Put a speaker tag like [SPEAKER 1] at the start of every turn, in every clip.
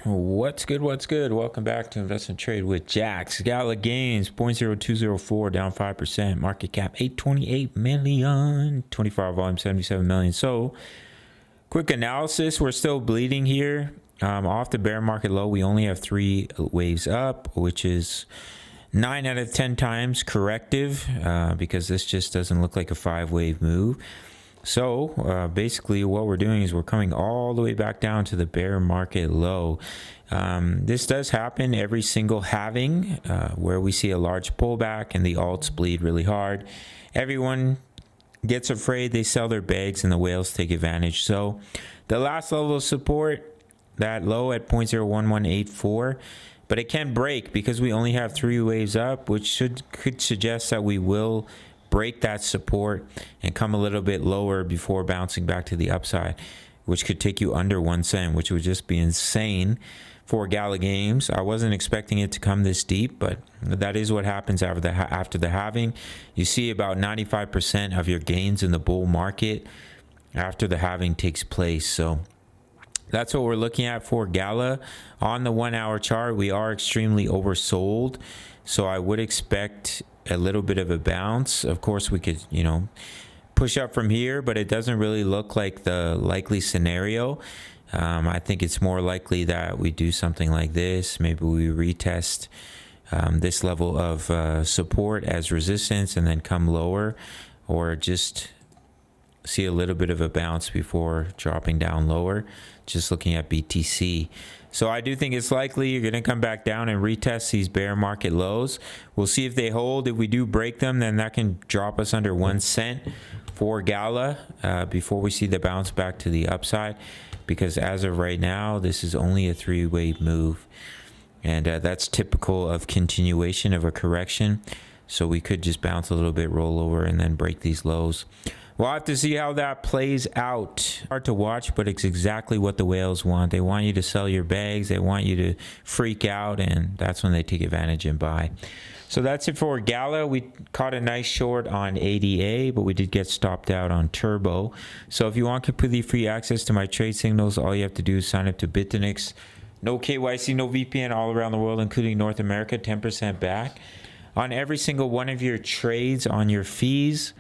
[SPEAKER 1] What's good? What's good? Welcome back to Invest and Trade with Jax. Gala gains 0.0204, down 5%. Market cap 828 million. 24 volume 77 million. So, quick analysis. We're still bleeding here. Off the bear market low, we only have 3 waves up, which is 9 out of 10 times corrective because this just doesn't look like a 5-wave move. So basically what we're doing is we're coming all the way back down to the bear market low. This does happen every single halving where we see a large pullback and the alts bleed really hard. Everyone gets afraid, they sell their bags, and the whales take advantage. So the last level of support, that low at 0.01184, but it can break because we only have 3 waves up, which could suggest that we will break that support and come a little bit lower before bouncing back to the upside, which could take you under 1 cent, which would just be insane for Gala games. I wasn't expecting it to come this deep, but that is what happens after the halving. You see about 95% of your gains in the bull market after the halving takes place. So that's what we're looking at for Gala. On the 1-hour chart, we are extremely oversold, so I would expect a little bit of a bounce. Of course, we could, push up from here, but it doesn't really look like the likely scenario. I think it's more likely that we do something like this. Maybe we retest this level of support as resistance and then come lower, or just see a little bit of a bounce before dropping down lower, just looking at BTC. So I do think it's likely you're going to come back down and retest these bear market lows. We'll see if they hold. If we do break them, then that can drop us under 1 cent for Gala before we see the bounce back to the upside, because as of right now, this is only a 3-wave move, and that's typical of continuation of a correction. So we could just bounce a little bit, roll over, and then break these lows. We'll have to see how that plays out. Hard to watch, but it's exactly what the whales want. They want you to sell your bags. They want you to freak out, and that's when they take advantage and buy. So that's it for Gala. We caught a nice short on ADA, but we did get stopped out on Turbo. So if you want completely free access to my trade signals, all you have to do is sign up to BITUNIX. No KYC, no VPN, all around the world, including North America, 10% back on every single one of your trades on your fees.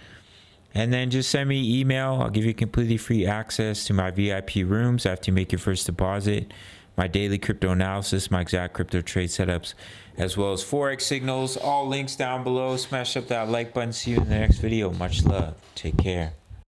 [SPEAKER 1] And then just send me email. I'll give you completely free access to my VIP rooms after you make your first deposit, my daily crypto analysis, my exact crypto trade setups, as well as Forex signals. All links down below. Smash up that like button. See you in the next video. Much love. Take care.